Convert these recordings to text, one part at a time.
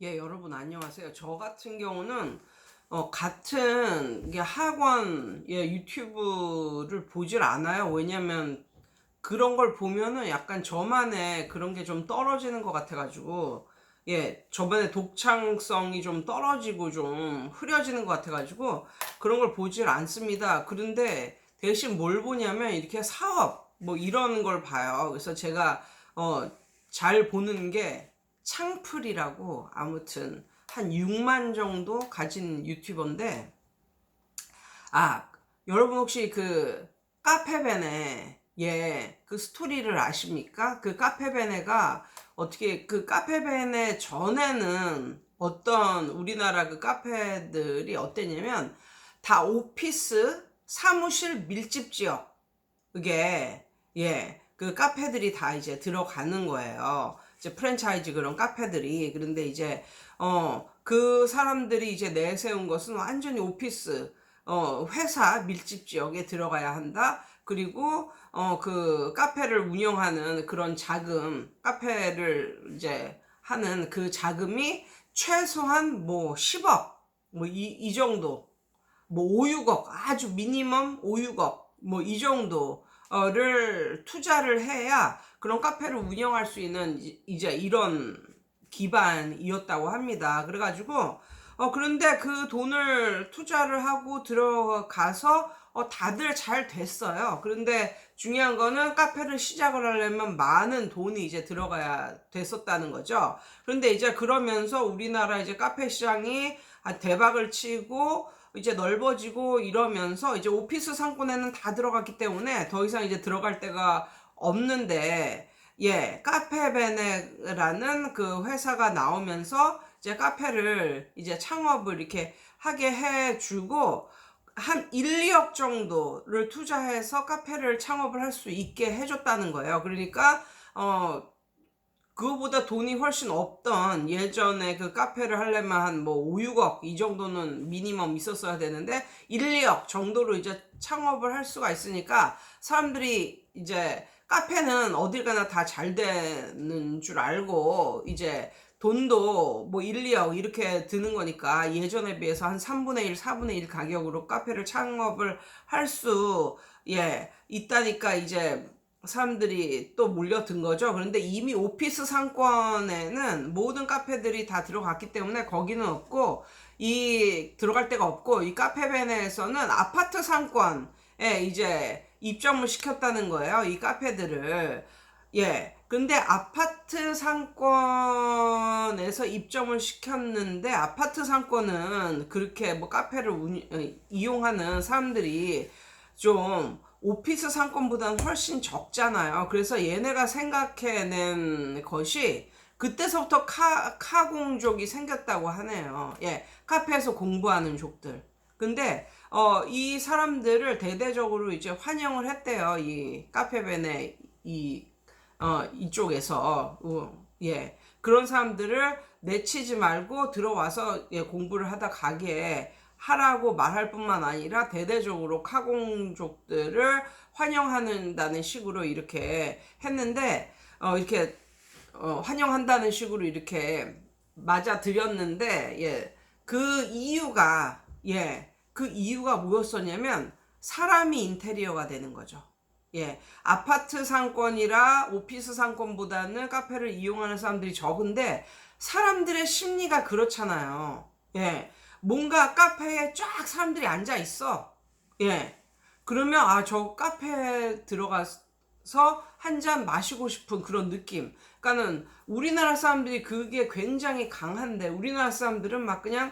예, 여러분 안녕하세요. 저 같은 경우는 같은 학원 유튜브를 보질 않아요. 왜냐면 그런 걸 보면은 약간 저만의 그런 게 좀 떨어지는 것 같아가지고, 저번에 독창성이 좀 떨어지고 좀 흐려지는 것 같아가지고 그런 걸 보질 않습니다. 그런데 대신 뭘 보냐면 이렇게 사업 뭐 이런 걸 봐요. 그래서 제가 잘 보는 게 창풀이라고, 아무튼 한 6만 정도 가진 유튜버인데, 아, 여러분 혹시 그 카페베네 그 스토리를 아십니까? 그 카페베네가 어떻게, 그 카페베네 전에는 어떤 우리나라 그 카페들이 어땠냐면 다 오피스 사무실 밀집 지역, 그게 그 카페들이 다 이제 들어가는 거예요. 이제 프랜차이즈 그런 카페들이. 그런데 이제 그 사람들이 이제 내세운 것은 완전히 오피스 회사 밀집 지역에 들어가야 한다. 그리고 그 카페를 운영하는 그런 자금, 카페를 이제 하는 그 자금이 최소한 뭐 10억 뭐 이 정도, 뭐 5, 6억, 아주 미니멈 5, 6억 뭐 이 정도를 투자를 해야 그런 카페를 운영할 수 있는 이제 이런 기반이었다고 합니다. 그래가지고 그런데 그 돈을 투자를 하고 들어가서 다들 잘 됐어요. 그런데 중요한 거는 카페를 시작을 하려면 많은 돈이 이제 들어가야 됐었다는 거죠. 그런데 이제 그러면서 우리나라 이제 카페 시장이 대박을 치고 이제 넓어지고 이러면서 이제 오피스 상권에는 다 들어갔기 때문에 더 이상 이제 들어갈 데가 없는데, 카페베네라는 그 회사가 나오면서 이제 카페를 이제 창업을 이렇게 하게 해주고, 한 1, 2억 정도를 투자해서 카페를 창업을 할 수 있게 해줬다는 거예요. 그러니까 그거보다 돈이 훨씬 없던 예전에 그 카페를 하려면 한 뭐 5, 6억 이 정도는 미니멈 있었어야 되는데 1, 2억 정도로 이제 창업을 할 수가 있으니까, 사람들이 이제 카페는 어딜 가나 다 잘 되는 줄 알고 이제 돈도 뭐 1, 2억 이렇게 드는 거니까 예전에 비해서 한 3분의 1, 4분의 1 가격으로 카페를 창업을 할 수 있다니까 이제 사람들이 또 몰려든 거죠. 그런데 이미 오피스 상권에는 모든 카페들이 다 들어갔기 때문에 거기는 없고, 이 들어갈 데가 없고, 이 카페베네에서는 아파트 상권에 이제 입점을 시켰다는 거예요. 이 카페들을. 근데 아파트 상권에서 입점을 시켰는데, 아파트 상권은 그렇게 뭐 카페를 이용하는 사람들이 좀 오피스 상권보다는 훨씬 적잖아요. 그래서 얘네가 생각해낸 것이 그때서부터 카공족이 생겼다고 하네요. 카페에서 공부하는 족들. 근데 이 사람들을 대대적으로 이제 환영을 했대요. 이 카페벤의 이쪽에서. 그런 사람들을 내치지 말고 들어와서 공부를 하다 가게 하라고 말할 뿐만 아니라 대대적으로 카공족들을 환영한다는 식으로 이렇게 했는데, 이렇게 환영한다는 식으로 이렇게 맞아들였는데, 그 이유가 뭐였었냐면 사람이 인테리어가 되는 거죠. 아파트 상권이라 오피스 상권보다는 카페를 이용하는 사람들이 적은데, 사람들의 심리가 그렇잖아요. 뭔가 카페에 쫙 사람들이 앉아 있어. 그러면 저 카페에 들어가서 한 잔 마시고 싶은 그런 느낌. 그러니까는 우리나라 사람들이 그게 굉장히 강한데, 우리나라 사람들은 막 그냥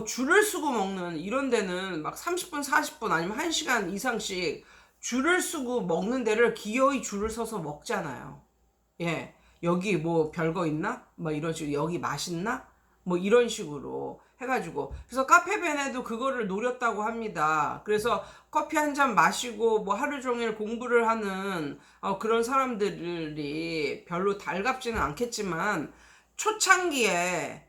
줄을 서고 먹는 이런 데는 막 30분, 40분 아니면 1시간 이상씩 줄을 서고 먹는 데를 기어이 줄을 서서 먹잖아요. 여기 뭐 별거 있나? 뭐 이런 식으로, 여기 맛있나? 뭐 이런 식으로 해가지고, 그래서 카페벤에도 그거를 노렸다고 합니다. 그래서 커피 한 잔 마시고 뭐 하루 종일 공부를 하는 그런 사람들이 별로 달갑지는 않겠지만, 초창기에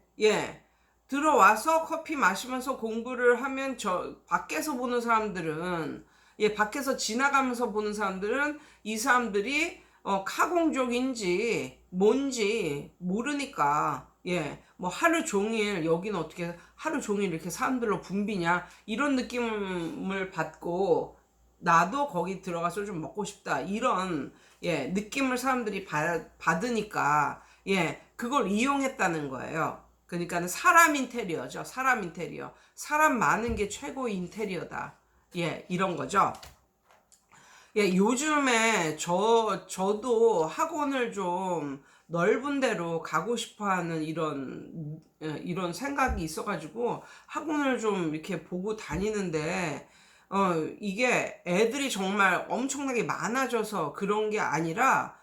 들어와서 커피 마시면서 공부를 하면, 저 밖에서 보는 사람들은, 밖에서 지나가면서 보는 사람들은 이 사람들이 카공족인지 뭔지 모르니까, 뭐 하루 종일 여기는 어떻게 하루 종일 이렇게 사람들로 붐비냐 이런 느낌을 받고 나도 거기 들어가서 좀 먹고 싶다 이런 예 느낌을 사람들이 받으니까 예 그걸 이용했다는 거예요. 그러니까는 사람 인테리어죠. 사람 인테리어. 사람 많은 게 최고의 인테리어다. 예 이런 거죠. 예, 요즘에 저도 학원을 좀 넓은 데로 가고 싶어 하는 이런 생각이 있어가지고 학원을 좀 이렇게 보고 다니는데, 이게 애들이 정말 엄청나게 많아져서 그런 게 아니라,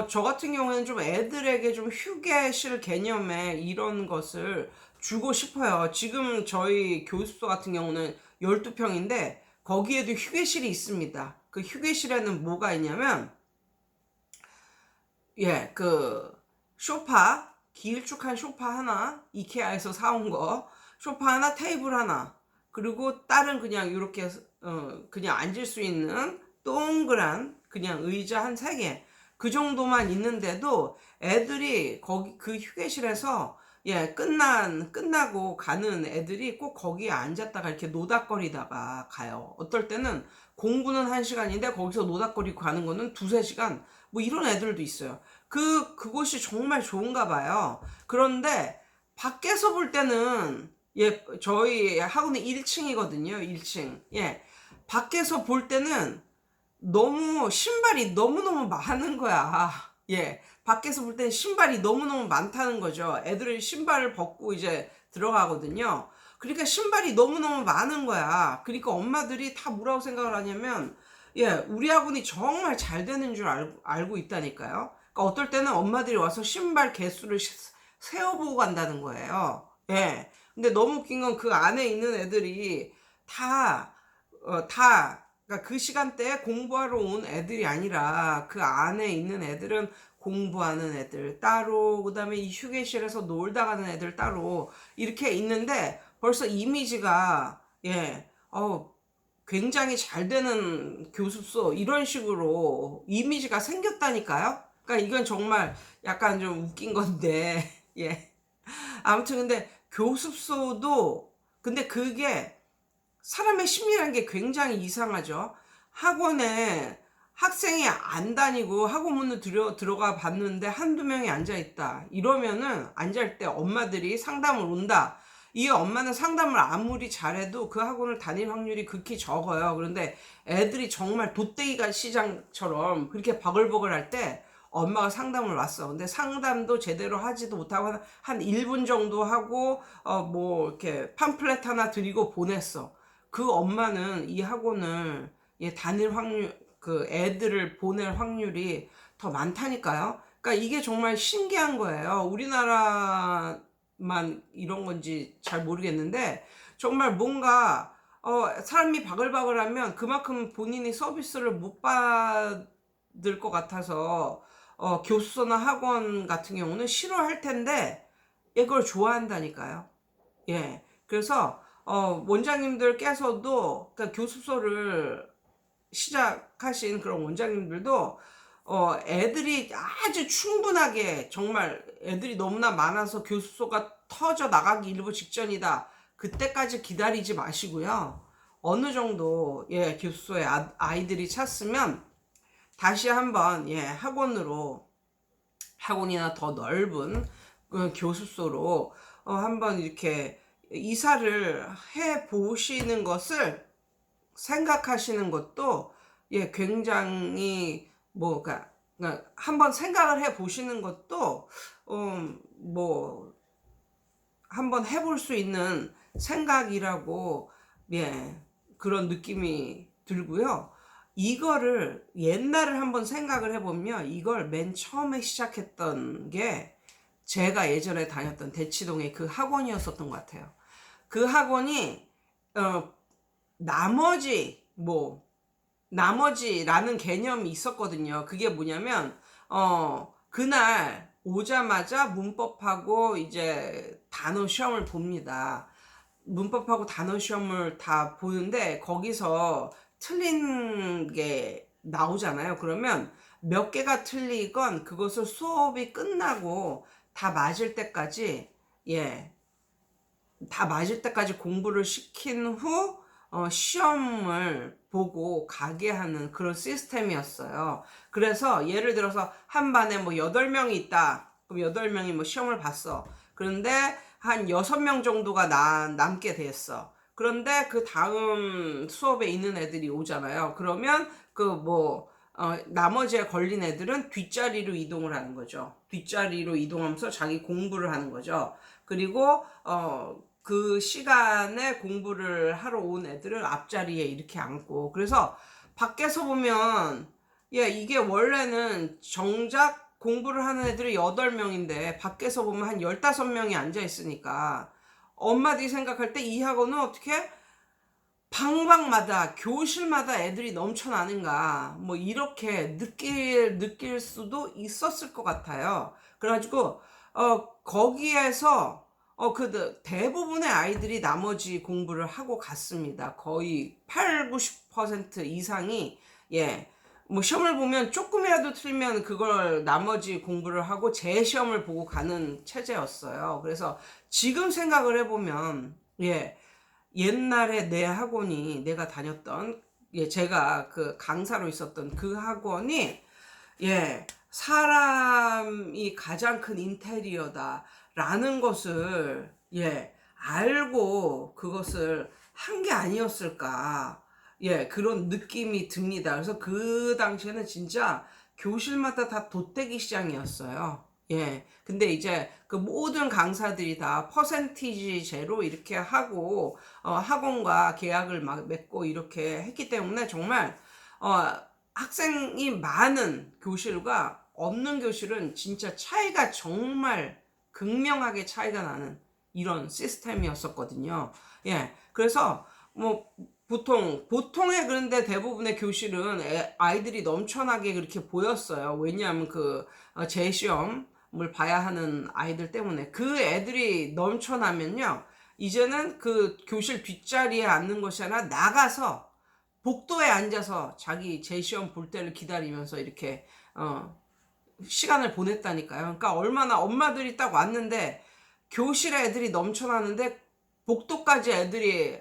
저 같은 경우에는 좀 애들에게 좀 휴게실 개념의 이런 것을 주고 싶어요. 지금 저희 교습소 같은 경우는 12평인데, 거기에도 휴게실이 있습니다. 그 휴게실에는 뭐가 있냐면, 예, 그, 소파, 길쭉한 소파 하나, 이케아에서 사온 거, 소파 하나, 테이블 하나, 그리고 다른 그냥 이렇게, 그냥 앉을 수 있는 동그란 그냥 의자 한 세 개, 그 정도만 있는데도 애들이 거기 그 휴게실에서 예, 끝나고 가는 애들이 꼭 거기에 앉았다가 이렇게 노닥거리다가 가요. 어떨 때는 공부는 1시간인데 거기서 노닥거리고 가는 거는 2~3시간, 뭐 이런 애들도 있어요. 그곳이 정말 좋은가 봐요. 그런데 밖에서 볼 때는 예, 저희 학원이 1층이거든요. 1층. 예. 밖에서 볼 때는 너무 신발이 너무너무 많은 거야. 예. 밖에서 볼 때는 신발이 너무너무 많다는 거죠. 애들이 신발을 벗고 이제 들어가거든요. 그러니까 신발이 너무너무 많은 거야. 그러니까 엄마들이 다 뭐라고 생각을 하냐면, 예, 우리 학원이 정말 잘 되는 줄 알고 있다니까요. 그러니까 어떨 때는 엄마들이 와서 신발 개수를 세어보고 간다는 거예요. 예. 근데 너무 웃긴 건 그 안에 있는 애들이 다, 그러니까 그 시간대에 공부하러 온 애들이 아니라 그 안에 있는 애들은 공부하는 애들 따로, 그 다음에 이 휴게실에서 놀다 가는 애들 따로 이렇게 있는데 벌써 이미지가, 예, 굉장히 잘 되는 교습소 이런 식으로 이미지가 생겼다니까요. 그러니까 이건 정말 약간 좀 웃긴 건데, 예. 아무튼 근데 교습소도 근데 그게 사람의 심리라는 게 굉장히 이상하죠. 학원에 학생이 안 다니고 학원 문을 들어가 봤는데 한두 명이 앉아 있다. 이러면은 앉을 때 엄마들이 상담을 온다. 이 엄마는 상담을 아무리 잘해도 그 학원을 다닐 확률이 극히 적어요. 그런데 애들이 정말 돗대기가 시장처럼 그렇게 버글버글 할 때 엄마가 상담을 왔어. 근데 상담도 제대로 하지도 못하고 한 1분 정도 하고 뭐 이렇게 팜플렛 하나 드리고 보냈어. 그 엄마는 이 학원을 예, 다닐 확률, 그 애들을 보낼 확률이 더 많다니까요. 그러니까 이게 정말 신기한 거예요. 우리나라만 이런 건지 잘 모르겠는데 정말 뭔가 사람이 바글바글하면 그만큼 본인이 서비스를 못 받을 것 같아서 교수소나 학원 같은 경우는 싫어할 텐데 이걸 좋아한다니까요. 예. 그래서 원장님들께서도 그러니까 교습소를 시작하신 그런 원장님들도 애들이 아주 충분하게 정말 애들이 너무나 많아서 교습소가 터져 나가기 일보 직전이다. 그때까지 기다리지 마시고요. 어느 정도 예, 교습소에 아이들이 찼으면 다시 한번 예, 학원이나 더 넓은 그 교습소로 한번 이렇게 이사를 해 보시는 것을 생각하시는 것도 예 굉장히 그러니까 한번 생각을 해 보시는 것도 뭐 한번 해볼 수 있는 생각이라고 예 그런 느낌이 들고요. 이거를 옛날을 한번 생각을 해보면 이걸 맨 처음에 시작했던 게 제가 예전에 다녔던 대치동의 그 학원이었었던 것 같아요. 그 학원이 나머지라는 개념이 있었거든요. 그게 뭐냐면 그날 오자마자 문법하고 이제 단어 시험을 봅니다. 문법하고 단어 시험을 다 보는데 거기서 틀린 게 나오잖아요. 그러면 몇 개가 틀리건 그것을 수업이 끝나고 다 맞을 때까지 예, 다 맞을 때까지 공부를 시킨 후 시험을 보고 가게 하는 그런 시스템이었어요. 그래서 예를 들어서 한 반에 뭐 8명이 있다. 그럼 8명이 뭐 시험을 봤어. 그런데 한 6명 정도가 남게 됐어. 그런데 그 다음 수업에 있는 애들이 오잖아요. 그러면 나머지에 걸린 애들은 뒷자리로 이동을 하는 거죠. 뒷자리로 이동하면서 자기 공부를 하는 거죠. 그리고 그 시간에 공부를 하러 온 애들을 앞자리에 이렇게 앉고, 그래서 밖에서 보면 이게 원래는 정작 공부를 하는 애들이 8명인데 밖에서 보면 한 15명이 앉아 있으니까 엄마들이 생각할 때 이 학원은 어떻게 방방마다 교실마다 애들이 넘쳐나는가 뭐 이렇게 느낄 수도 있었을 것 같아요. 그래가지고 거기에서 대부분의 아이들이 나머지 공부를 하고 갔습니다. 거의 8, 90% 이상이 뭐 시험을 보면 조금이라도 틀리면 그걸 나머지 공부를 하고 재시험을 보고 가는 체제였어요. 그래서 지금 생각을 해보면 옛날에 내 학원이 내가 다녔던 제가 그 강사로 있었던 그 학원이 사람이 가장 큰 인테리어다라는 것을 알고 그것을 한 게 아니었을까 그런 느낌이 듭니다. 그래서 그 당시에는 진짜 교실마다 다 돗대기 시장이었어요. 근데 이제 그 모든 강사들이 다 퍼센티지제로 이렇게 하고 학원과 계약을 막 맺고 이렇게 했기 때문에 정말 학생이 많은 교실과 없는 교실은 진짜 차이가 정말 극명하게 차이가 나는 이런 시스템이었었거든요. 그래서 뭐 보통의 그런데 대부분의 교실은 아이들이 넘쳐나게 그렇게 보였어요. 왜냐하면 그 재시험을 봐야 하는 아이들 때문에. 그 애들이 넘쳐나면요, 이제는 그 교실 뒷자리에 앉는 것이 아니라 나가서 복도에 앉아서 자기 재시험 볼 때를 기다리면서 이렇게 시간을 보냈다니까요. 그러니까 얼마나 엄마들이 딱 왔는데 교실에 애들이 넘쳐나는데 복도까지 애들이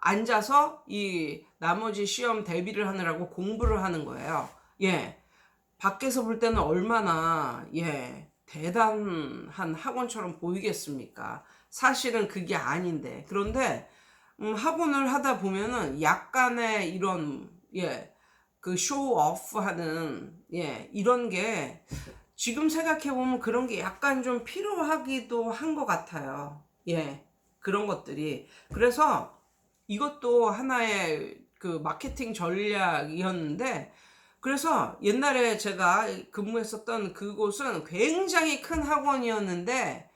앉아서 이 나머지 시험 대비를 하느라고 공부를 하는 거예요. 밖에서 볼 때는 얼마나 대단한 학원처럼 보이겠습니까? 사실은 그게 아닌데. 그런데 학원을 하다 보면은 약간의 이런 그 쇼 오프 하는 이런 게 지금 생각해 보면 그런 게 약간 좀 필요하기도 한 것 같아요. 그런 것들이. 그래서 이것도 하나의 그 마케팅 전략이었는데, 그래서 옛날에 제가 근무했었던 그곳은 굉장히 큰 학원이었는데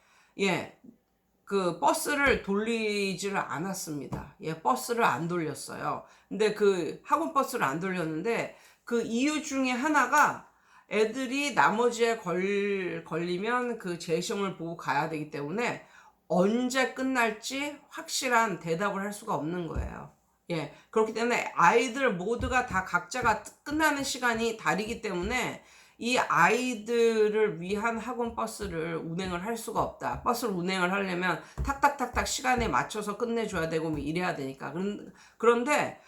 그 버스를 돌리지를 않았습니다. 버스를 안 돌렸어요. 근데 그 학원 버스를 안 돌렸는데 그 이유 중에 하나가 애들이 나머지에 걸리면 그 재시험을 보고 가야 되기 때문에 언제 끝날지 확실한 대답을 할 수가 없는 거예요. 그렇기 때문에 아이들 모두가 다 각자가 끝나는 시간이 다르기 때문에 이 아이들을 위한 학원 버스를 운행을 할 수가 없다. 버스를 운행을 하려면 탁탁탁탁 시간에 맞춰서 끝내줘야 되고 뭐 이래야 되니까. 그런데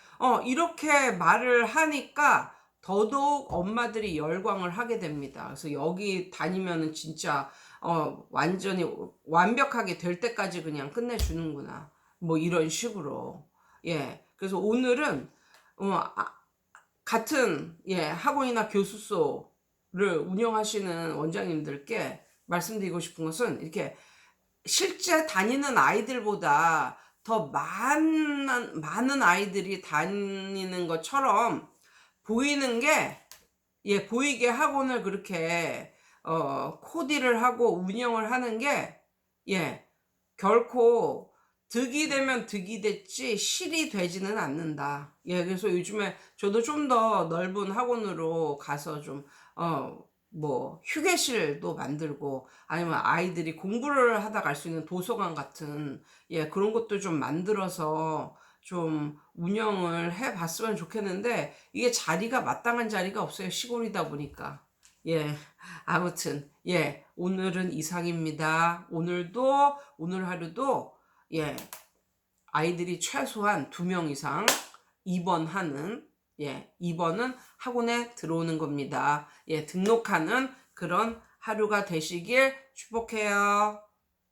이렇게 말을 하니까 더더욱 엄마들이 열광을 하게 됩니다. 그래서 여기 다니면은 진짜 완전히 완벽하게 될 때까지 그냥 끝내주는구나. 뭐 이런 식으로. 그래서 오늘은 같은 학원이나 교수소를 운영하시는 원장님들께 말씀드리고 싶은 것은 이렇게 실제 다니는 아이들보다 더 많은 아이들이 다니는 것처럼 보이는 게 보이게 학원을 그렇게 코디를 하고 운영을 하는 게 결코 득이 되면 득이 됐지 실이 되지는 않는다. 그래서 요즘에 저도 좀 더 넓은 학원으로 가서 좀 뭐 휴게실도 만들고 아니면 아이들이 공부를 하다 갈 수 있는 도서관 같은 그런 것도 좀 만들어서 좀 운영을 해 봤으면 좋겠는데 이게 자리가 마땅한 자리가 없어요. 시골이다 보니까. 예. 아무튼 오늘은 이상입니다. 오늘 하루도 아이들이 최소한 2명 이상 입원은 학원에 들어오는 겁니다. 등록하는 그런 하루가 되시길 축복해요.